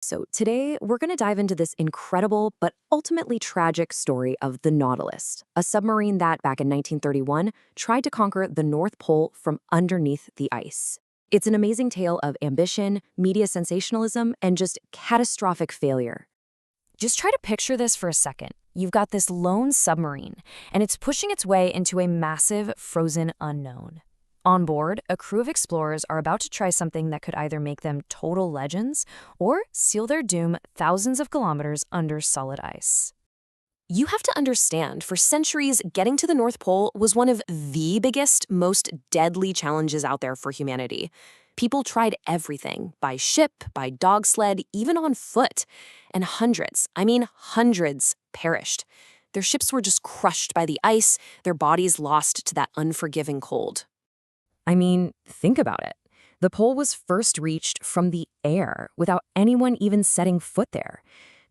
So, today we're going to dive into this incredible but ultimately tragic story of the Nautilus, a submarine that, back in 1931, tried to conquer the North Pole from underneath the ice. It's an amazing tale of ambition, media sensationalism, and just catastrophic failure. Just try to picture this for a second. You've got this lone submarine, and it's pushing its way into a massive, frozen unknown. On board, a crew of explorers are about to try something that could either make them total legends or seal their doom thousands of kilometers under solid ice. You have to understand, for centuries, getting to the North Pole was one of the biggest, most deadly challenges out there for humanity. People tried everything, by ship, by dog sled, even on foot. And hundreds, hundreds, perished. Their ships were just crushed by the ice, their bodies lost to that unforgiving cold. Think about it. The pole was first reached from the air without anyone even setting foot there.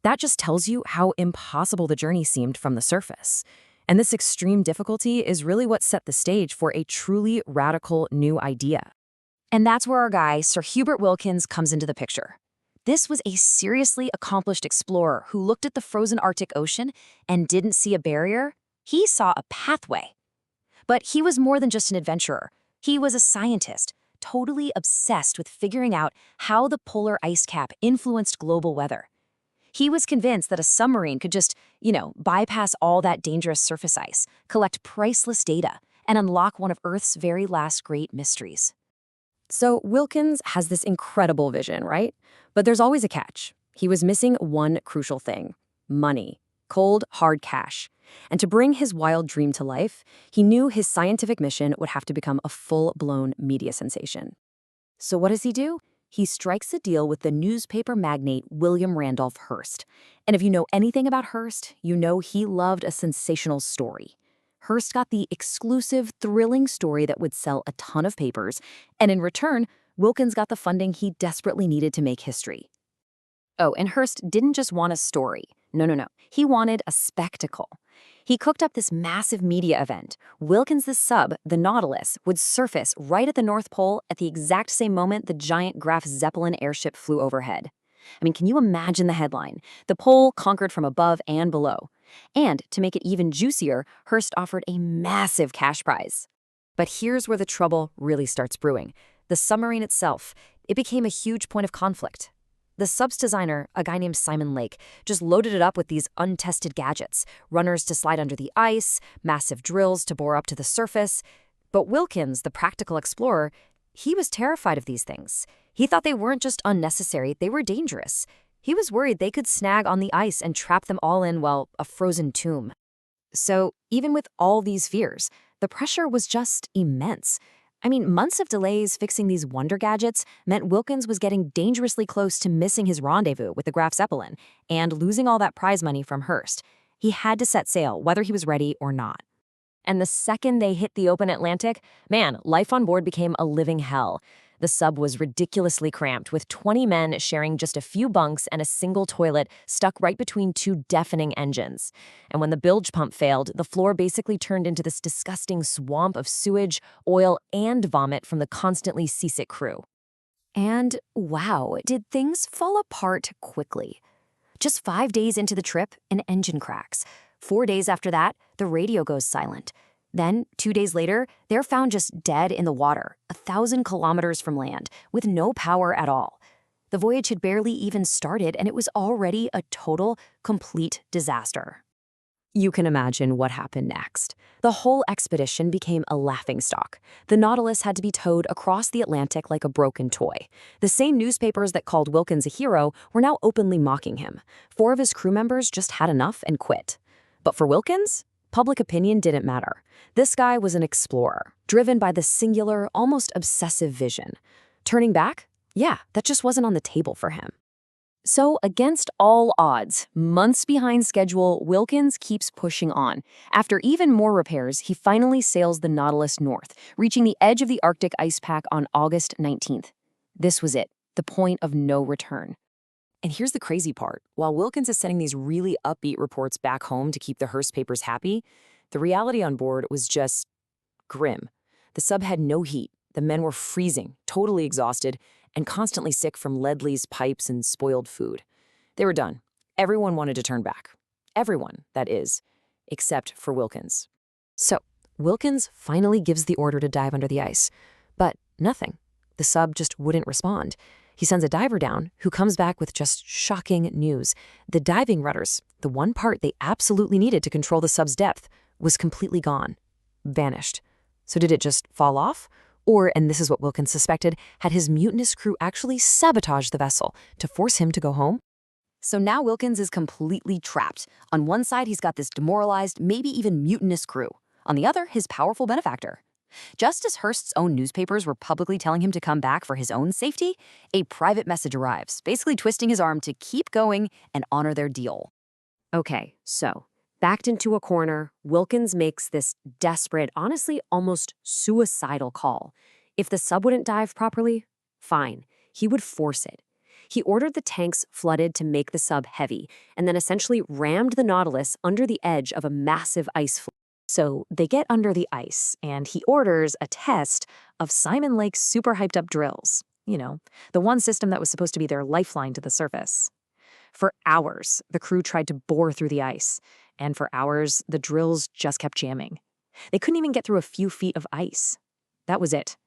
That just tells you how impossible the journey seemed from the surface. And this extreme difficulty is really what set the stage for a truly radical new idea. And that's where our guy, Sir Hubert Wilkins, comes into the picture. This was a seriously accomplished explorer who looked at the frozen Arctic Ocean and didn't see a barrier. He saw a pathway. But he was more than just an adventurer. He was a scientist, totally obsessed with figuring out how the polar ice cap influenced global weather. He was convinced that a submarine could just, bypass all that dangerous surface ice, collect priceless data, and unlock one of Earth's very last great mysteries. So Wilkins has this incredible vision, right? But there's always a catch. He was missing one crucial thing: money. Cold, hard cash. And to bring his wild dream to life, he knew his scientific mission would have to become a full-blown media sensation. So what does he do? He strikes a deal with the newspaper magnate William Randolph Hearst. And if you know anything about Hearst, you know he loved a sensational story. Hearst got the exclusive, thrilling story that would sell a ton of papers, and in return, Wilkins got the funding he desperately needed to make history. Oh, and Hearst didn't just want a story. No. He wanted a spectacle. He cooked up this massive media event. Wilkins' sub, the Nautilus, would surface right at the North Pole at the exact same moment the giant Graf Zeppelin airship flew overhead. Can you imagine the headline? The pole conquered from above and below. And to make it even juicier, Hearst offered a massive cash prize. But here's where the trouble really starts brewing. The submarine itself, it became a huge point of conflict. The sub's designer, a guy named Simon Lake, just loaded it up with these untested gadgets, runners to slide under the ice, massive drills to bore up to the surface. But Wilkins, the practical explorer, he was terrified of these things. He thought they weren't just unnecessary, they were dangerous. He was worried they could snag on the ice and trap them all in, well, a frozen tomb. So even with all these fears, the pressure was just immense. Months of delays fixing these wonder gadgets meant Wilkins was getting dangerously close to missing his rendezvous with the Graf Zeppelin and losing all that prize money from Hearst. He had to set sail, whether he was ready or not. And the second they hit the open Atlantic, life on board became a living hell. The sub was ridiculously cramped, with 20 men sharing just a few bunks and a single toilet stuck right between two deafening engines. And when the bilge pump failed, the floor basically turned into this disgusting swamp of sewage, oil, and vomit from the constantly seasick crew. And wow, did things fall apart quickly. Just 5 days into the trip, an engine cracks. 4 days after that, the radio goes silent. Then, 2 days later, they're found just dead in the water, 1,000 kilometers from land, with no power at all. The voyage had barely even started, and it was already a total, complete disaster. You can imagine what happened next. The whole expedition became a laughingstock. The Nautilus had to be towed across the Atlantic like a broken toy. The same newspapers that called Wilkins a hero were now openly mocking him. 4 of his crew members just had enough and quit. But for Wilkins, public opinion didn't matter. This guy was an explorer, driven by the singular, almost obsessive vision. Turning back? That just wasn't on the table for him. So, against all odds, months behind schedule, Wilkins keeps pushing on. After even more repairs, he finally sails the Nautilus north, reaching the edge of the Arctic ice pack on August 19th. This was it, the point of no return. And here's the crazy part. While Wilkins is sending these really upbeat reports back home to keep the Hearst papers happy, the reality on board was just grim. The sub had no heat, the men were freezing, totally exhausted, and constantly sick from lead-leased pipes and spoiled food. They were done. Everyone wanted to turn back. Everyone, that is, except for Wilkins. So, Wilkins finally gives the order to dive under the ice. But nothing. The sub just wouldn't respond. He sends a diver down who comes back with just shocking news. The diving rudders, the one part they absolutely needed to control the sub's depth, was completely gone. Vanished. So did it just fall off? Or, and this is what Wilkins suspected, had his mutinous crew actually sabotaged the vessel to force him to go home? So now Wilkins is completely trapped. On one side, he's got this demoralized, maybe even mutinous crew. On the other, his powerful benefactor. Just as Hearst's own newspapers were publicly telling him to come back for his own safety, a private message arrives, basically twisting his arm to keep going and honor their deal. Okay, so, backed into a corner, Wilkins makes this desperate, honestly almost suicidal call. If the sub wouldn't dive properly, fine, he would force it. He ordered the tanks flooded to make the sub heavy, and then essentially rammed the Nautilus under the edge of a massive ice floe. So they get under the ice, and he orders a test of Simon Lake's super hyped-up drills. You know, the one system that was supposed to be their lifeline to the surface. For hours, the crew tried to bore through the ice, and for hours, the drills just kept jamming. They couldn't even get through a few feet of ice. That was it.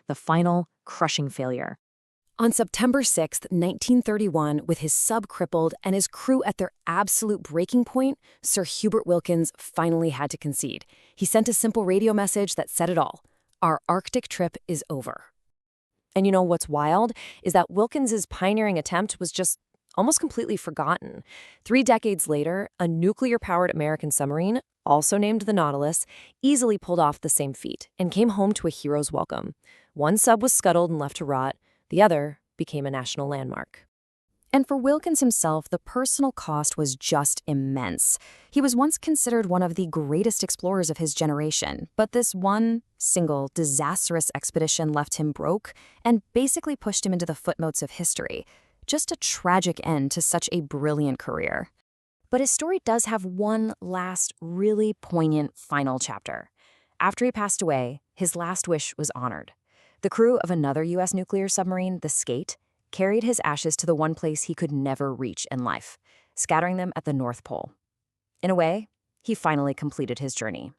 The final, crushing failure. On September 6, 1931, with his sub crippled and his crew at their absolute breaking point, Sir Hubert Wilkins finally had to concede. He sent a simple radio message that said it all. Our Arctic trip is over. And you know what's wild is that Wilkins's pioneering attempt was just almost completely forgotten. 3 decades later, a nuclear-powered American submarine, also named the Nautilus, easily pulled off the same feat and came home to a hero's welcome. One sub was scuttled and left to rot. The other became a national landmark. And for Wilkins himself, the personal cost was just immense. He was once considered one of the greatest explorers of his generation, but this one single disastrous expedition left him broke and basically pushed him into the footnotes of history. Just a tragic end to such a brilliant career. But his story does have one last, really poignant final chapter. After he passed away, his last wish was honored. The crew of another U.S. nuclear submarine, the Skate, carried his ashes to the one place he could never reach in life, scattering them at the North Pole. In a way, he finally completed his journey.